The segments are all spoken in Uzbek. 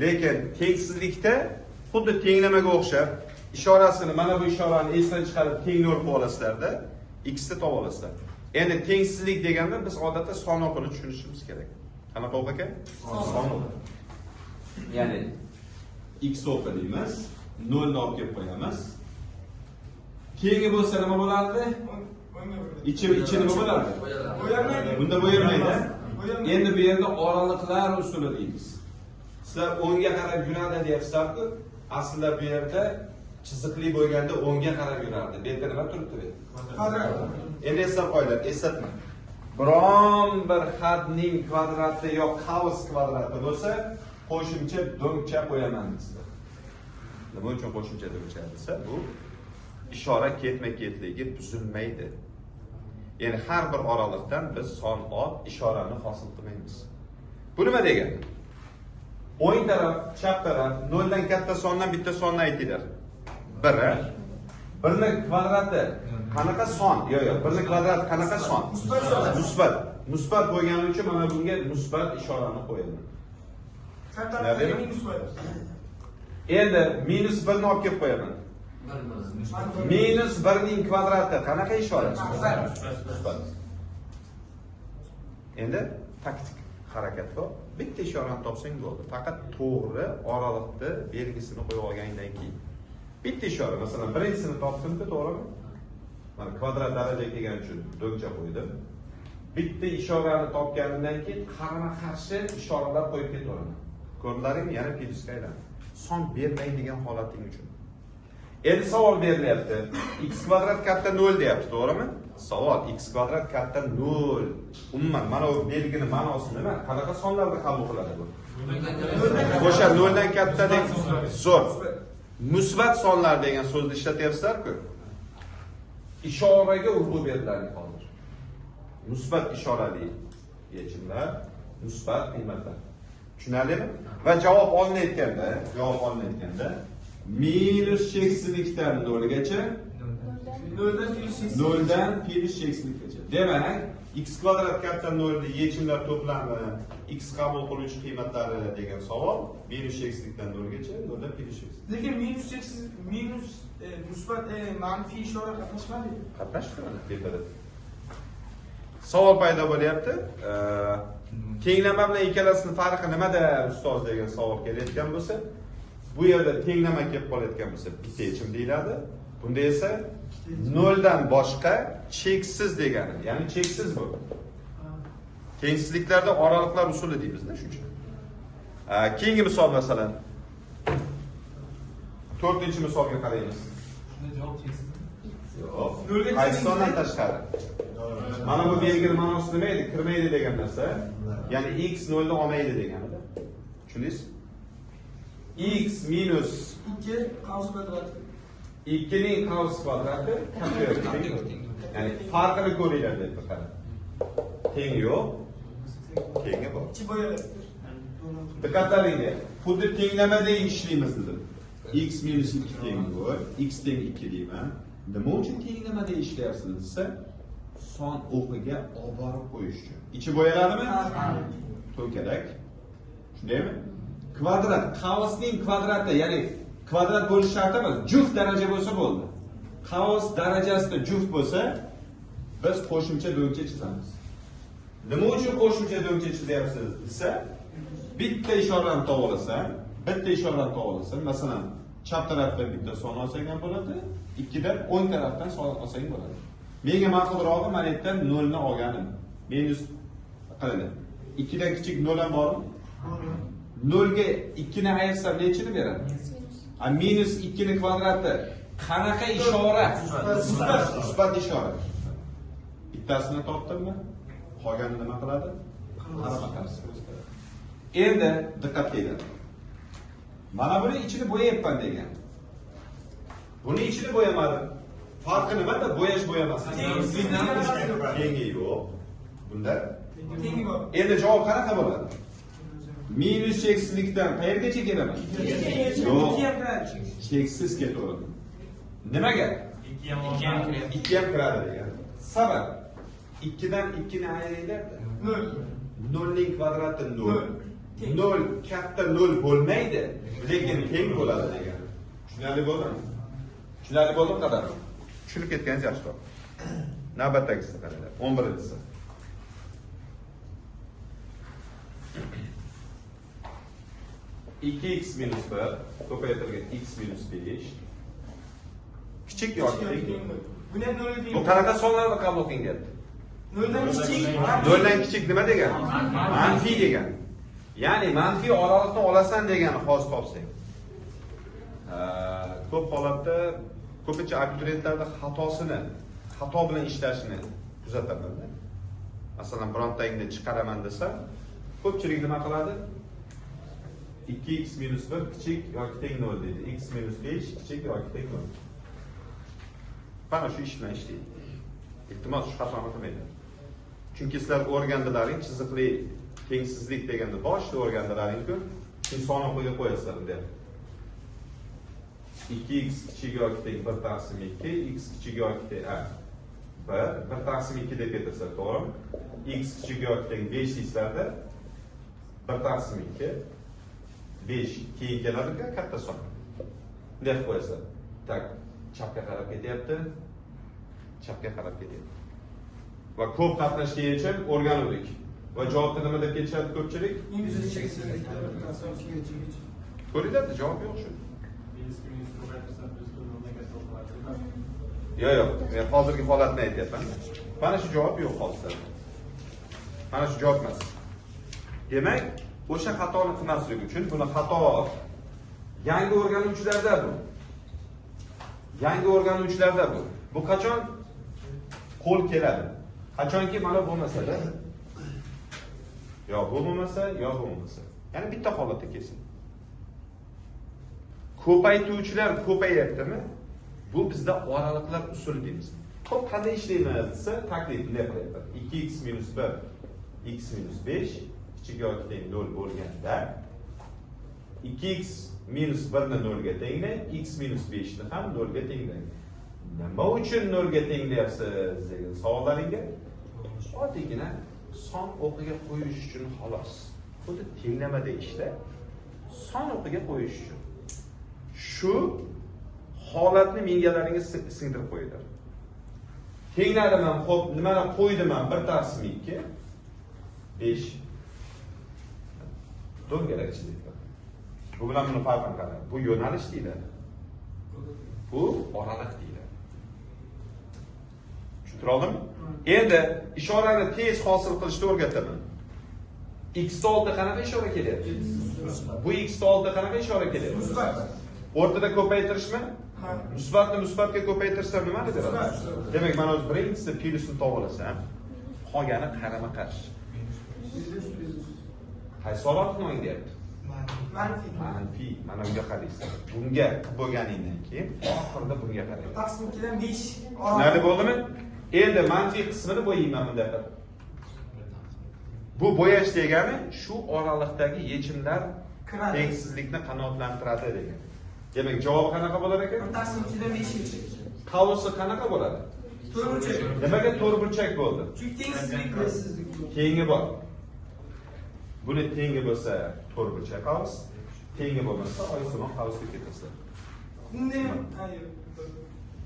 Lekin tengsizlikda xuddi tenglamaga o'xshab ishorasini mana bu ishorani esdan chiqarib tengni olib olasizlarda, x ni topib olasizlar. Endi tengsizlik deganda biz odatda son o'qini tushunishimiz kerak. Qanaqa o'q ekan? Son o'q. Ya'ni x o'qi deymiz, 0 ni olib kelib qo'yamiz. Keyingi bo'lsa nima bo'lardi? Ichi nima bo'lardi? Bunda bo'yalmaydi. Endi bu yerda oraliqlar usuli deymiz. Sizlar 10 ga qarab yuradi deyapsizlar-ku, aslida bu yerda chiziqli bo'lganda 10 ga qarab yurardi. Bu yerda nima turibdi? Kvadrat. Endi eslab qo'yinglar, eslatma. Biron bir xatning kvadrati yo qaus kvadrati bo'lsa, qo'shimcha do'ngcha qo'yaman sizlar. Nima uchun qo'shimcha do'ngcha desa, bu ishora ketma-ketligi buzilmaydi. Ya'ni har bir oraliqdan biz son ol ishorani hosil qilmaymiz. Bu nima degani? O'ng taraf, chap taraf 0 dan katta sondan bitta sonni aytinglar. 1. 1 ning kvadrati qanaqa son? Yo'q, 1 ning kvadrati qanaqa son? Musbat. Musbat bo'lgani uchun mana bunga musbat ishorani qo'yaman. Endi minus 1 ni olib kelib qo'yaman. Minus 1 ning kvadrati qanaqa ishora? Musbat. Endi taktik harakat bor. Bitta ishorani topsang bo'ldi. Faqat to'g'ri oraliqni belgisini qo'yib olgandan keyin. Bitta ishora, masalan, birinchisini topdim-ku, to'g'rimi? Mana kvadrat daraja kelgani uchun do'ngcha qo'ydim. Bitta ishorani topganimdan keyin qarama-qarshi ishoralar qo'yib ketaman. Ko'rdilaringmi? Yana plyusga aylandi. Son bermaydigan holating uchun. Endi savol berilyapti. X kvadrat katta 0 deyapti, to'g'rimi? Savol x kvadrat katta 0. Umuman mana bu belgini ma'nosi nima? Qanaqa sonlarda qabul qiladi bu? O'sha 0 dan katta deb zo'r. Musbat sonlar degan so'zni ishlatyapsizlar-ku. Ishoraga urg'u beriladi hozir. Musbat ishorali yechimlar, musbat qiymatlar. Tushunarlimi? Va javob olinayotganda, minus cheksizlikdan 0 gacha, 0 dan plus cheksizlikgacha. Demak, x kvadrat katta 0 ni yechimlar to'plami x qabul qiluvchi qiymatlari degan savol minus cheksizlikdan 0 gacha, 0 dan plus cheksizlik. Lekin minus musbat manfiy ishora qatnashmadi. Qatnashmadi. Savol paydo bo'lyapti. Tenglama bilan ikkalasining farqi nimada ustoz degan savol kelayotgan bo'lsa, bu yerda tenglama kelib qolayotgan bo'lsa, bitta yechim deyiladi. Bunda esa 0 dan boshqa cheksiz degani, ya'ni cheksiz bu. Tengsizliklarda oraliqlar usuli deymiz-da, shuncha. Keyingi misol masalan 4-misolga qaraymiz. Shunda javob cheksiz. Yo'q. Qaysi sondan tashqari? Mana bu belgini ma'nosi nima edi? Kirmaydi degan narsa. Ya'ni x 0 ni olmaydi deganida. Tushundingiz? X minus 2 qaus kvadrati. 2 ning qaus kvadrati katta. Ya'ni farqini ko'ringlar deb qarang. Teng yo'q. Tengi bor. Ichi bo'yaladi. Diqqatlaringga. Xuddi tenglamada ishlaymiz dedim. X minus 2 teng bor. X teng 2 deyman. Nima uchun tenglamada ishlayapsiz desa, son o'qiga olib borib qo'yish uchun. Ichi bo'yaladimi? To'karak. Shundaymi? Kvadrat, qausning kvadrati, ya'ni kvadrat bo'lish shart emas, juft daraja bo'lsa bo'ldi. Qaus darajasida juft bo'lsa, biz qo'shimcha do'ngcha chizamiz. Nima uchun qo'shimcha do'ngcha chizyapsiz desa, bitta ishorani topib olasan, masalan, chap tarafdan bitta son olsang ham bo'ladi, ikkidan o'ng tarafdan son olsang bo'ladi. Menga ma'qulrog'i mana bu yerdan 0 ni olganim. Minus qarang. 2 dan kichik 0 ham bormi? 0 ga 2 ni ayirsam nechini beradi? Minus 2 ni kvadrati qanaqa ishora? Musbat ishora. Bittasini topdimmi? Qolganini nima qiladi? Qarama-qarshi o'zgaradi. Endi diqqat qiling. Mana buni ichini bo'yayapman degan. Buni ichini bo'yamadim. Farqi nimada? Bo'yash bo'yamas. Tengi yo'q. Bunda Tengi bor. endi javob qanaqa bo'ladi? Minus cheksizlikdan qayergacha kelaman? Yo'q. Cheksiz ketaveradi. Nimaga? 2 ham kiradi degan. Sabab 2 dan 2 ni ayiraylik. 0. 0 ning kvadrati 0. Teng. 0 katta 0 bo'lmaydi, lekin teng bo'ladi degan. Tushunarli bo'ldimi? Tushunarli bo'ldimi qadar? Tushunib ketganingiz yaxshi. Navbatdagisi qaranglar. 11-si. Ikki x minus 1 ko'paytirilgan x minus 5 kichik yoki teng. Buni ham nolga teng. Bu qanaqa sonlarni qabul qilyapti? Noldan kichik. Noldan kichik nima degan? Manfiy degan. Ya'ni manfiy oraliqni olasan degani hozir topsak. Ko'p holatda ko'pincha abituriyentlarda xato bilan ishlashini kuzataman. Masalan, birontangni chiqaraman desa, ko'pchilik nima qiladi? 2x minus 1 kichik yoki teng 0 deydi. X minus 5 kichik yoki teng 0. Mana shu ish bilan ishlaydi. Iltimos shu xatoni qilmaydi. Chunki sizlar o'rgandilaring chiziqli tengsizlik deganda boshida o'rgandilaring-ku, keyin soni qo'yib qo'yasizlar unda. 2x kichik yoki teng 1 taqsim 2, x kichik yoki teng 1 taqsim 2 deb ketasan, to'g'rimi? X kichik yoki teng 5 deysizlarda 1 taqsim 2 5 keyin keladi-ku, katta son. Deb qo'yasizlar. Tak, chapga qarab ketyapti. Chapga qarab ketyapti. Va ko'p qatnashgan yechim o'rganuvdik. Va javobni nima deb ketishadi ko'pchilik? Ko'ringlar, javob yo'q shu. Yo'q, men hozirgi holatni aytyapman. Mana shu javob yo'q hozir. Mana shu javob emas. Demak, o'sha xatoni qilmaslik uchun buni xato yangi o'rganuvchilarda bu. Yangi o'rganuvchilarda bu. Bu qachon qo'l keladi? Qachonki mana bo'lmasa-da. Yo bu bo'lmasa, yo bu bo'lmasa. Ya'ni bitta holatda kelsin. Ko'paytuvchilar ko'payaptimi? Bu bizda oraliqlar usuli deymiz. Xo'p, qanday ishlaymiz desa, taklif bunday qilyapman. 2x minus 1, x minus 5 kichik yoki teng 0 bo'lganda 2x minus 1 ni 0 ga tenglang, x minus 5 ni ham 0 ga tenglang. Nima uchun 0 ga tenglayapsiz degan savollaringga oddiygina son o'qiga qo'yish uchun xolos. Xuddi tenglamada ishla, son o'qiga qo'yish uchun. Shu holatni miyalaringga singdirib qo'ydilar. Tengladim ham, xo'p, nimani qo'ydim ham 1 taqsim 2 5 do'ngalakchilik. Bu bilan buni farqini qarang. Bu yo'nalish deyiladi. Bu oraliq deyiladi. Tushuntira oldimmi? Endi ishorani tez hosil qilishni o'rgataman. X ni oldida qanaqa ishora kelyapti? Bu x ni oldida qanaqa ishora kelyapti? Musbat. O'rtada ko'paytirishmi? Musbatni musbatga ko'paytirsam nima beradi? Demak, mana o'z birinchisi plyusni to'g'rilasam, qolgani qarama-qarshi. Qaysi oraliqni o'ynayapti? Manfiy. Mana bunga qaraysiz. Bunga bo'lganingdan keyin oxirida bunga qaraysiz. Taqsim 2 dan 5. Tushunarli bo'ldimi? Endi manfiy qismini bo'yayman bunday qilib. Bu bo'yash degani shu oraliqdagi yechimlar tengsizlikni qanoatlantiradi degan. Demak, javobi qanaqa bo'lar ekan? 1 taqsim 2 dan 5 gacha. Qavusi qanaqa bo'ladi? To'rtburchak. Nimaga to'rtburchak bo'ldi? Chunki tengsizlik bilasizlik. Tengi bor. Buni tengi bo'lsa to'rtburchak qavus, tengi bo'lmasa oysimon qavusga ketasizlar. Bunday yo'q.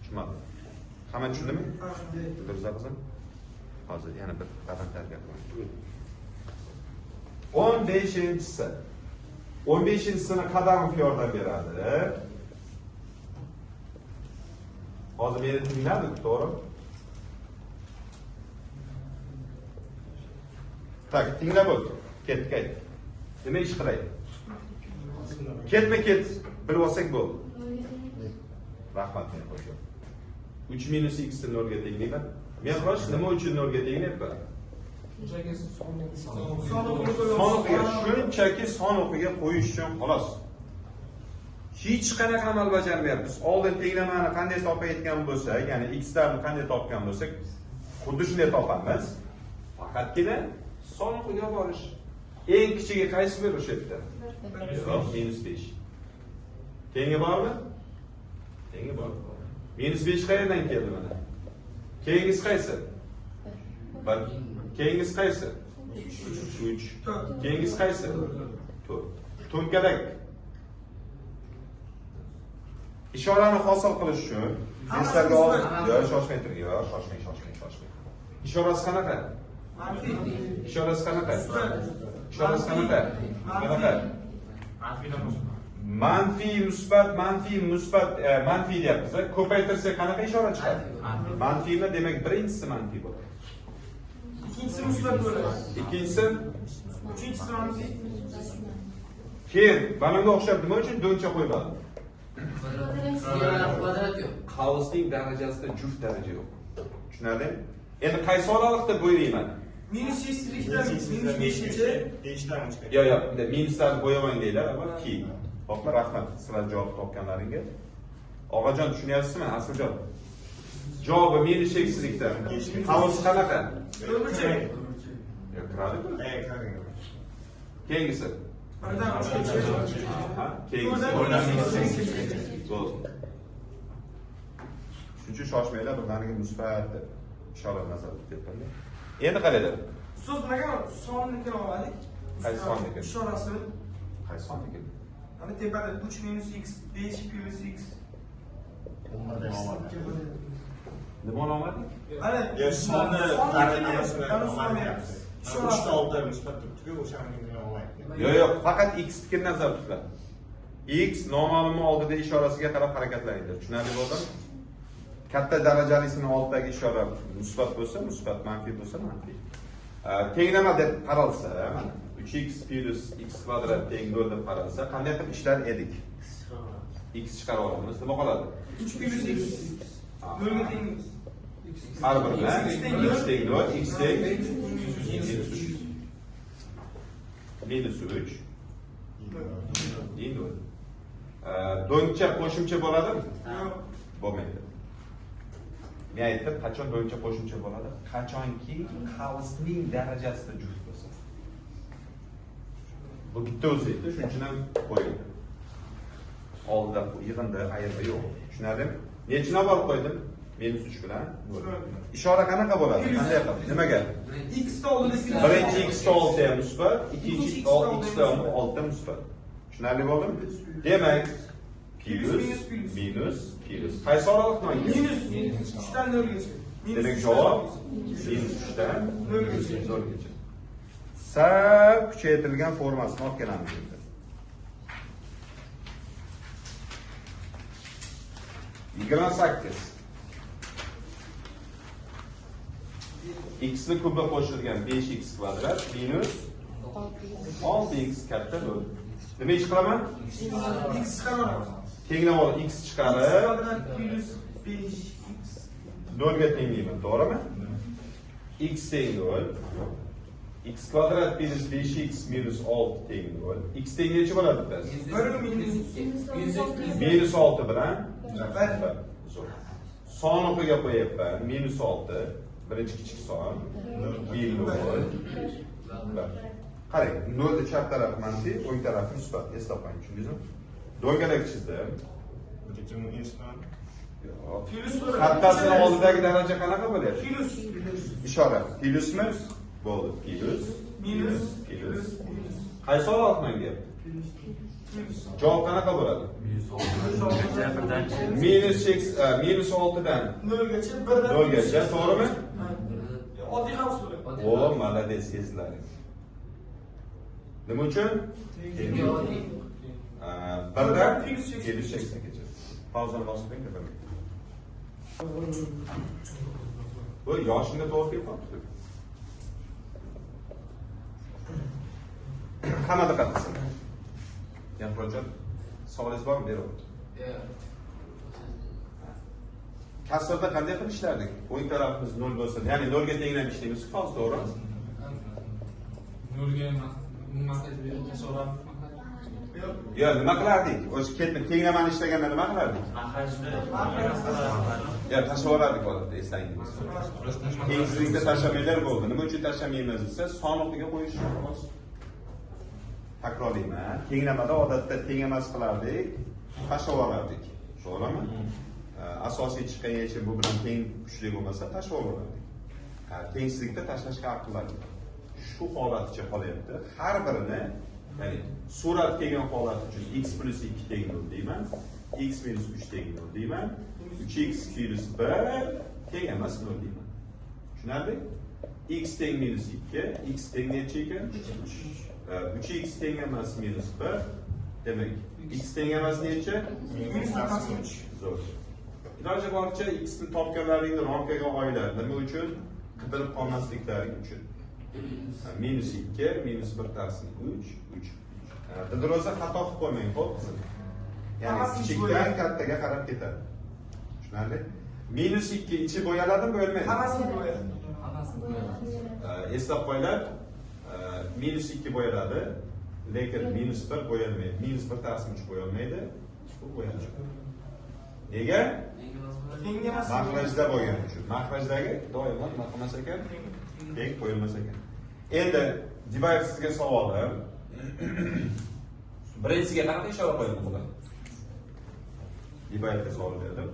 Tushunmadim. Hamma tushundimi? Ha, shunday. Durza qizim. Hozir yana bir balandlarga qilaman. 15-si. 15-sini Qadamov yordam beradi. Hozir meni tinglading, to'g'ri? Tak, tinglab o'tir. Ket. Nima ish qilay? Ketma-ket bir olsak bo'ldi. Rahmat men qo'shim. 3 minus x ni 0 ga tenglayman. Men xo'sh, nima uchun 0 ga tenglayapman? Son o'qiga shunchaki son o'qiga qo'yish uchun xolos. Hech qanaqa amal bajarmayapmiz. Oldin tenglamani qanday topayotgan bo'lsak, ya'ni x larni qanday topgan bo'lsak, xuddi shunday topamiz. Faqatgina son o'qiga borish. Eng kichigi qaysi bir o'sha yerda? Minus 5. Tengi bormi? Tengi bor. Minus 5 qayerdan keldi mana? Keyingisi qaysi? Keyingisi qaysi? 3. Keyingisi qaysi? To'nkalak ishorani hosil qilish uchun sizlarga shoshmay turing, shoshmang. Ishorasi qanaqa? Manfiy. Ishorasi qanaqa? Qanaqa? Manfiy, musbat, manfiy deyapmiz. Ko'paytirsak qanaqa ishora chiqadi? Manfiymi, demak birinchisi manfiy bo'ladi. İkincisi musbat bo'ladi. Ikkinchisi Uchinchisi manfiy. keyin balonga o'xshab nima uchun do'ncha qo'yiladi? Kvadrat yo'q. Qavsning darajasida juft daraja yo'q. Tushunarli? Endi qaysi oralikda bo'ylayman? Minus x'likdan minus 5gacha. Yo'q, bitta minuslarni bo'yamang deylar, avval keyin. Xo'pmi, rahmat sizlar javob topganlaringga. Og'ajon tushunyapsizmi, Asiljon? Javobi minus x'likdan. Qavs qanaqa? To'rtburchak. Yo'q, kiradi-ku. Keyingisi. Birdan uchgacha. Ha, keyingisi. Bo'lsin. Shuncha shoshmanglar, birdaniga musbat deb ishora nazarda tutyapman. Endi qaranglar. So'z nimaga sonni oldik? Qaysi sonniki? Ishorasi. Qaysi sonniki? Ana tepada 3 minus x, 5 plus x. Nima olmadik? Ana sonni Yo'q, faqat x ni nazarda tutlar. X noma'lum oldida ishorasiga qarab harakatlaninglar. Tushunarli bo'ldimi? Katta darajalisini oldidagi ishora musbat bo'lsa, musbat, manfiy bo'lsa, manfiy. Tenglama deb qaralsa, mana 3x plus x kvadrat teng 0 deb qaralsa, qanday qilib ishlar edik? X chiqarib olamiz. Nima qoladi? 3 plus x. 0 ga teng. Har birida x teng 0, x teng minus 3. Endi do'ncha qo'shimcha bo'ladimi? Yo'q. Bo'lmaydi. Men aytdim, qachon do'ncha qo'shimcha bo'ladi? Qachonki qavsning darajasida juft bo'lsa. Bu bitta o'zi edi, shuning uchun ham qo'ydim. Oldida yig'inda qayerda yo'q. Tushunarlimi? Necha navbat qo'ydim? Minus 3 bilan 0. Ishora qanaqa bo'ladi? Qanday qilib? Nimaga? X da oldida plus. Birinchi x da 6 ham musbat, ikkinchi x da 6 ham musbat. Tushunarli bo'ldimi? Demak, minus. Qaysi oralikdan Minus 3dan 0 gacha. Demek javob minus 3dan 0 gacha. 0 gacha. Sal kuchaytirilgan formasini olib kelamiz endi. 28. X ni kubga qo'shilgan 5x kvadrat minus 6x katta 0. Nima ish qilaman? X chiqaramiz. Tenglab ol, x X chiqarib kvadrat plus 5x. 0 ga tenglayman, to'g'rimi? X teng 0. X kvadrat plus 5x minus 6 teng 0. X teng necha bo'ladi biz? 1 minus Minus 6 bilan 1. son o'qiga qo'yapman. Minus 6. Birinchi kichik son. 2 0. Qarang, 0 chap taraf manfiy, o'ng taraf musbat. Eslab qo'ying, tushundingizmi? Do'ngalak chizdim. Kattasini oldidagi daraja qanaqa bo'lyapti? Plus. Ishora. Plusmi? Bo'ldi. Minus. Qaysi oralikdan deyapti? Javob qanaqa bo'ladi? Minus 6dan 0 gacha 1dan 0 gacha, to'g'rimi? Oddiy qavs bo'ladi. O, malades sizlaring. Nima uchun? Birdan plus 80 gacha. Pauzani bosib qo'ying. Bu yoshingga to'g'ri kelib hamma diqqat qilsin. Gapirjon, savolingiz bormi? Bering. Kasrda qanday qilib ishlardik? O'ng tarafimiz 0 bo'lsa, ya'ni 0 ga tenglanib ishlaymiz, false, to'g'rimi? 0 ga masaj berib so'rab Yo'q, nima qilardik? O'sha ketma tenglamani ishlaganda nima qilardik? Yo'q, tashlavorardik odatda, eslangiz. Tengsizlikda tashamanglar bo'ldi. Nima uchun tashamaymiz desa, son o'qiga qo'yish xolos. Takrorlayman. Tenglamada odatda teng emas qilardik, tashlavorardik. To'g'rimi? Asosiy chiqqan yechim bu bilan teng kuchli bo'lmasa tashlavorardik. Tengsizlikda tashlashga aqllar. Shu holatcha qolyapti. Har birini Ya'ni surat kelgan holat uchun x plus 2 teng 0 deyman, x minus 3 teng 0 deyman, 3x minus 1 teng emas 0 deyman. Tushunarli? X teng minus 2, x teng necha ekan? 3x teng emas minus 1, demak x teng emas necha? Minus 3. Zo'r. Iloji boricha x ni topganlaringni ramkaga oylar. Nima uchun? Qidirib qolmasliklari uchun. Minus 2, minus 1 taqsim 3, 3. Dedi rosa xato qilib qo'ymang, xo'p qizim. Ya'ni kichikdan kattaga qarab ketadi. Tushunarli? Minus 2 ichi bo'yaladimi, bo'yalmaydi? Hammasini bo'yadi. Eslab qo'yinglar. Minus 2 bo'yaladi, lekin minus 1 bo'yalmaydi. Minus 1 taqsim 3 bo'yalmaydi. Bu bo'yaladi. Nega? Tengi emas. Makrajda bo'lgani uchun. Makrajdagi doimo nima qilmas ekan? Teng qo'yilmas ekan. Endi Divayev sizga savolim. Birinchisiga qanaqa ishora qo'yamiz bular? Divayevga savol berdim.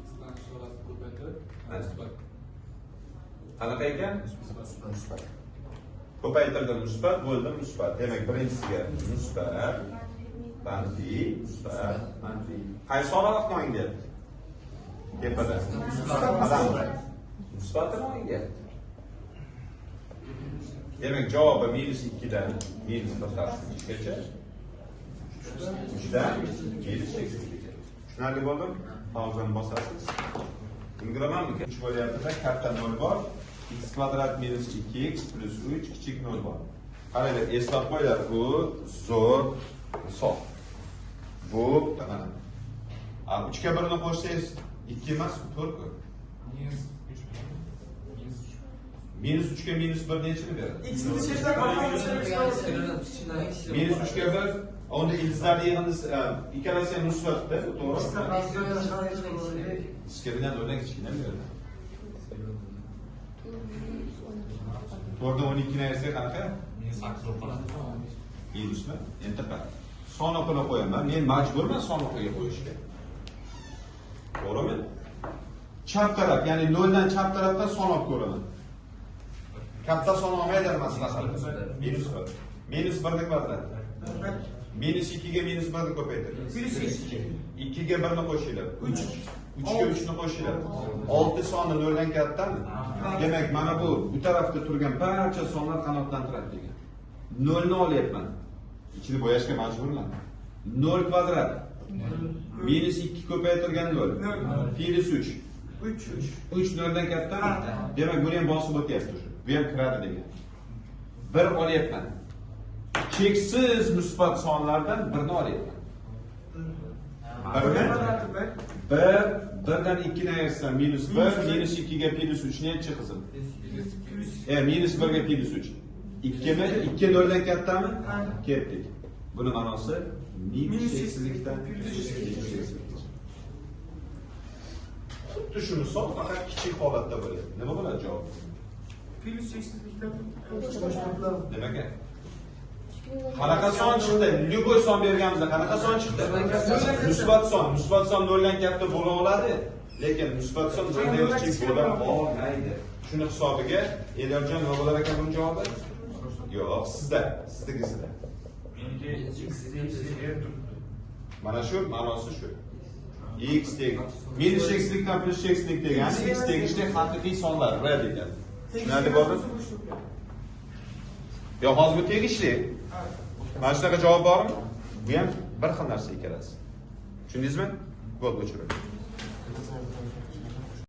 X dan ishorasi ko'paytirib, musbat. Qanaqa ekan? Ko'paytirdim musbat, bo'ldim musbat. Demak, birinchisiga musbat, manfiy, musbat, manfiy. Qaysi oraliqni o'ynayapti? Tepada. Musbatni o'ynayapti. Demak, javobi minus 2 dan minus 1 taqsim 3gacha. 3 dan minus 8gacha. Tushunarli bo'ldimi? Pauzani bosasiz. Ulguramanmi? 3 bo'lyapti-da, katta 0 bor. X kvadrat minus 2x plus 3 kichik 0 bor. Qaranglar, eslab qo'yinglar, bu zo'r hisob. Bu mana. 3 ga 1 ni qo'shsangiz 2 emas, 4 ku. Minus 3 ga minus 1 nechini beradi? X ni chekdan Minus 3 ga 1, onda ildizlarni yig'indisi ikkalasi ham musbatda, to'g'ri? Kichkinadan o'rnak kichkina beradi. 4 dan 12 ni ayirsak qanaqa? Minusmi? Endi qara. Son o'qini qo'yaman. Men majburman son o'qiga qo'yishga. To'g'rimi? Chap taraf, ya'ni 0 dan chap tarafdan son olib ko'raman. Katta son olmaydir maslahat. Minus 1. Minus 1 ni kvadrat. Minus 2 ga minus 1 ni ko'paytir. Minus 2. 2 ga 1 ni qo'shinglar. 3. 3 ga 3 ni qo'shinglar. 6 sonni 0 dan kattami? Demak, mana bu tarafda turgan barcha sonlar qanotlantiradi degan. 0 ni olyapman. Ichini bo'yashga majburman. 0 kvadrat. Minus 2 ko'paytirgan 0. Minus 3. 3 0 dan kattami? Demak, buni ham bosib o'tyapti. Bu ham kiradi degan. 1 olyapman. Cheksiz musbat sonlardan 1 ni olyapman. 1 dan 2 ni ayirsam minus 1, minus 2 ga minus 3 nechi qizim? Minus 1 ga minus 3. 2 mi? 2 0 dan kattami? Ketdik. Buni ma'nosi minus cheksizlikdan xuddi shu misol faqat kichik holatda bo'ladi. Nima bo'ladi javob? Plus 8'likten Demak, qanaqa son chiqdi? Любой son berganimizda qanaqa son chiqdi? Musbat son. Musbat son 0 dan katta bo'la oladi, lekin musbat son 0 dan kichik bo'la olmaydi. Shuni hisobiga Elyorjon nima bo'lar ekan buning javobi? Yo'q, siznikisida. Mana shu ma'nosi shu. X teng minus xlikdan plus xlik degani x tegishli haqiqiy sonlar r degani. Tushunarli bo'ldimi? Yo, hozir bu tegishli. Mana shunaqa javob bormi? Bu ham bir xil narsa ikkalasi. Tushundingizmi? Bo'ldi, o'chirib.